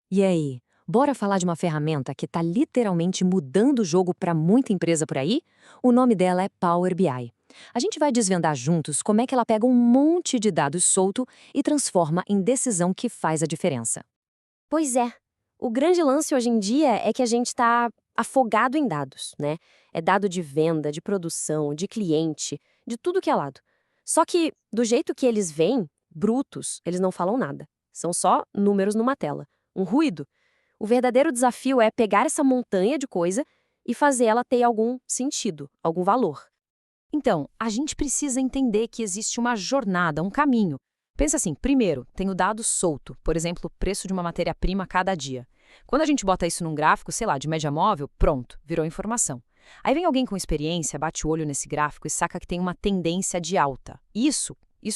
E aí, bora falar de uma ferramenta que está literalmente mudando o jogo para muita empresa por aí? O nome dela é Power BI. A gente vai desvendar juntos como é que ela pega um monte de dados solto e transforma em decisão que faz a diferença. Pois é. O grande lance hoje em dia é que a gente está afogado em dados, né? É dado de venda, de produção, de cliente, de tudo que é lado. Só que, do jeito que eles vêm, brutos, eles não falam nada. São só números numa tela. Um ruído. O verdadeiro desafio é pegar essa montanha de coisa e fazer ela ter algum sentido, algum valor. Então, a gente precisa entender que existe uma jornada, um caminho. Pensa assim, primeiro, tem o dado solto, por exemplo, o preço de uma matéria-prima a cada dia. Quando a gente bota isso num gráfico, sei lá, de média móvel, pronto, virou informação. Aí vem alguém com experiência, bate o olho nesse gráfico e saca que tem uma tendência de alta. Isso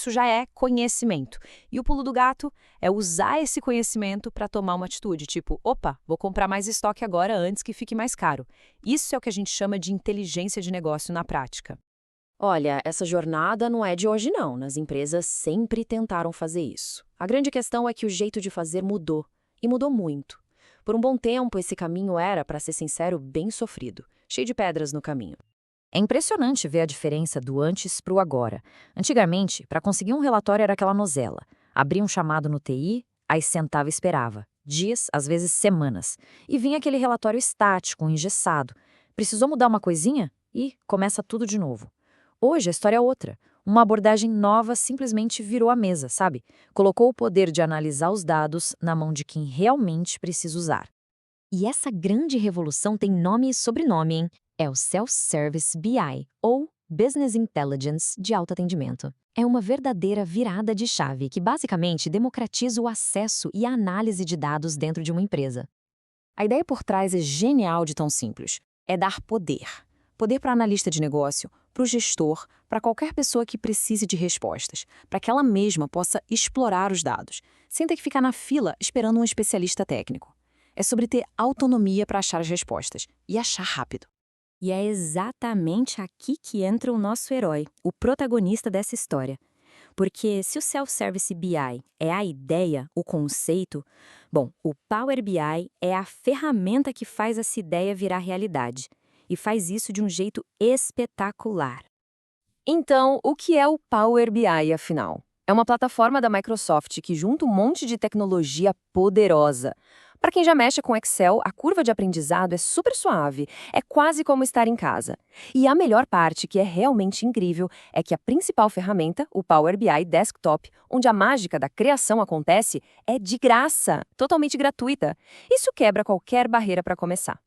já é conhecimento. E o pulo do gato é usar esse conhecimento para tomar uma atitude, tipo, opa, vou comprar mais estoque agora antes que fique mais caro. Isso é o que a gente chama de inteligência de negócio na prática. Olha, essa jornada não é de hoje não, nas empresas sempre tentaram fazer isso. A grande questão é que o jeito de fazer mudou, e mudou muito. Por um bom tempo, esse caminho era, para ser sincero, bem sofrido, cheio de pedras no caminho. É impressionante ver a diferença do antes para o agora. Antigamente, para conseguir um relatório era aquela novela. Abria um chamado no TI, aí sentava e esperava. Dias, às vezes semanas. E vinha aquele relatório estático, engessado. Precisou mudar uma coisinha? E começa tudo de novo. Hoje a história é outra. Uma abordagem nova simplesmente virou a mesa, sabe? Colocou o poder de analisar os dados na mão de quem realmente precisa usar. E essa grande revolução tem nome e sobrenome, hein? É o Self-Service BI, ou Business Intelligence de alto atendimento. É uma verdadeira virada de chave que basicamente democratiza o acesso e a análise de dados dentro de uma empresa. A ideia por trás é genial de tão simples. É dar poder. Poder para analista de negócio, para o gestor, para qualquer pessoa que precise de respostas, para que ela mesma possa explorar os dados, sem ter que ficar na fila esperando um especialista técnico. É sobre ter autonomia para achar as respostas e achar rápido. E é exatamente aqui que entra o nosso herói, o protagonista dessa história. Porque se o Self-Service BI é a ideia, o conceito, bom, o Power BI é a ferramenta que faz essa ideia virar realidade. E faz isso de um jeito espetacular. Então, o que é o Power BI, afinal? É uma plataforma da Microsoft que junta um monte de tecnologia poderosa. Para quem já mexe com Excel, a curva de aprendizado é super suave, é quase como estar em casa. E a melhor parte, que é realmente incrível, é que a principal ferramenta, o Power BI Desktop, onde a mágica da criação acontece, é de graça, totalmente gratuita. Isso quebra qualquer barreira para começar.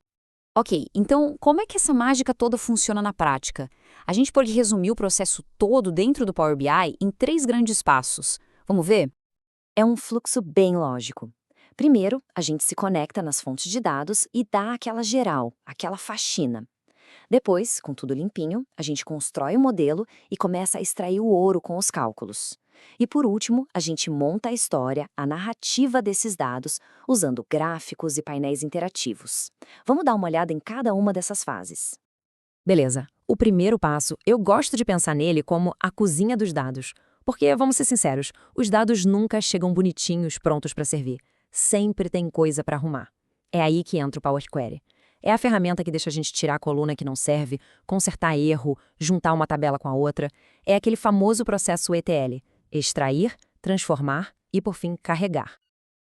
Ok, então como é que essa mágica toda funciona na prática? A gente pode resumir o processo todo dentro do Power BI em 3 grandes passos. Vamos ver? É um fluxo bem lógico. Primeiro, a gente se conecta nas fontes de dados e dá aquela geral, aquela faxina. Depois, com tudo limpinho, a gente constrói o modelo e começa a extrair o ouro com os cálculos. E por último, a gente monta a história, a narrativa desses dados, usando gráficos e painéis interativos. Vamos dar uma olhada em cada uma dessas fases. Beleza. O primeiro passo, eu gosto de pensar nele como a cozinha dos dados. Porque, vamos ser sinceros, os dados nunca chegam bonitinhos, prontos para servir. Sempre tem coisa para arrumar. É aí que entra o Power Query. É a ferramenta que deixa a gente tirar a coluna que não serve, consertar erro, juntar uma tabela com a outra. É aquele famoso processo ETL: extrair, transformar e, por fim, carregar.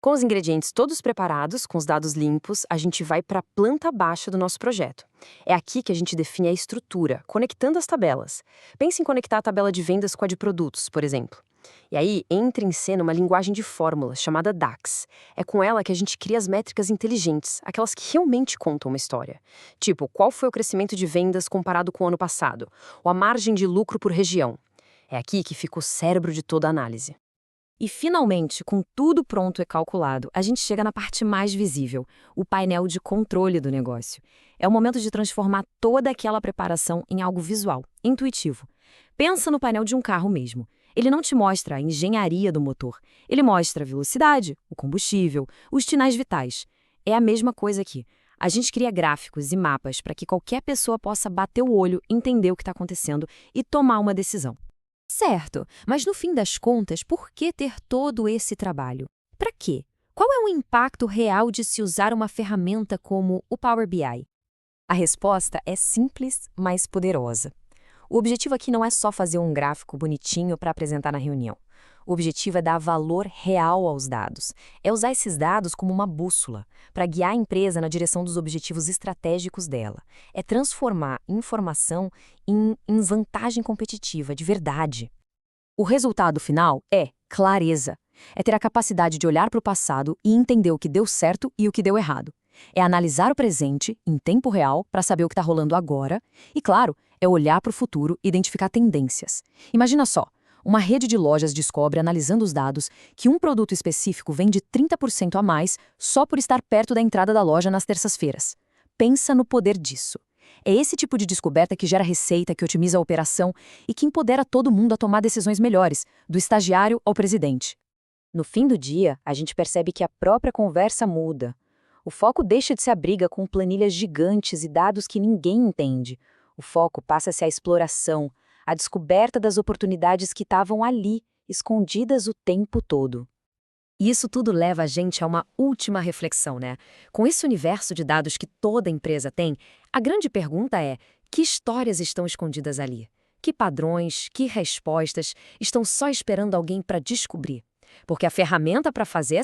Com os ingredientes todos preparados, com os dados limpos, a gente vai para a planta baixa do nosso projeto. É aqui que a gente define a estrutura, conectando as tabelas. Pense em conectar a tabela de vendas com a de produtos, por exemplo. E aí entra em cena uma linguagem de fórmulas chamada DAX. É com ela que a gente cria as métricas inteligentes, aquelas que realmente contam uma história. Tipo, qual foi o crescimento de vendas comparado com o ano passado? Ou a margem de lucro por região? É aqui que fica o cérebro de toda a análise. E, finalmente, com tudo pronto e calculado, a gente chega na parte mais visível, o painel de controle do negócio. É o momento de transformar toda aquela preparação em algo visual, intuitivo. Pensa no painel de um carro mesmo. Ele não te mostra a engenharia do motor. Ele mostra a velocidade, o combustível, os sinais vitais. É a mesma coisa aqui. A gente cria gráficos e mapas para que qualquer pessoa possa bater o olho, entender o que está acontecendo e tomar uma decisão. Certo, mas no fim das contas, por que ter todo esse trabalho? Para quê? Qual é o impacto real de se usar uma ferramenta como o Power BI? A resposta é simples, mas poderosa. O objetivo aqui não é só fazer um gráfico bonitinho para apresentar na reunião. O objetivo é dar valor real aos dados. É usar esses dados como uma bússola para guiar a empresa na direção dos objetivos estratégicos dela. É transformar informação em vantagem competitiva, de verdade. O resultado final é clareza. É ter a capacidade de olhar para o passado e entender o que deu certo e o que deu errado. É analisar o presente, em tempo real, para saber o que está rolando agora. E, claro, é olhar para o futuro e identificar tendências. Imagina só, uma rede de lojas descobre, analisando os dados, que um produto específico vende 30% a mais só por estar perto da entrada da loja nas terças-feiras. Pensa no poder disso. É esse tipo de descoberta que gera receita, que otimiza a operação e que empodera todo mundo a tomar decisões melhores, do estagiário ao presidente. No fim do dia, a gente percebe que a própria conversa muda. O foco deixa de ser a briga com planilhas gigantes e dados que ninguém entende. O foco passa a ser a exploração, a descoberta das oportunidades que estavam ali, escondidas o tempo todo. E isso tudo leva a gente a uma última reflexão, né? Com esse universo de dados que toda empresa tem, a grande pergunta é: que histórias estão escondidas ali? Que padrões, que respostas estão só esperando alguém para descobrir? Porque a ferramenta para fazer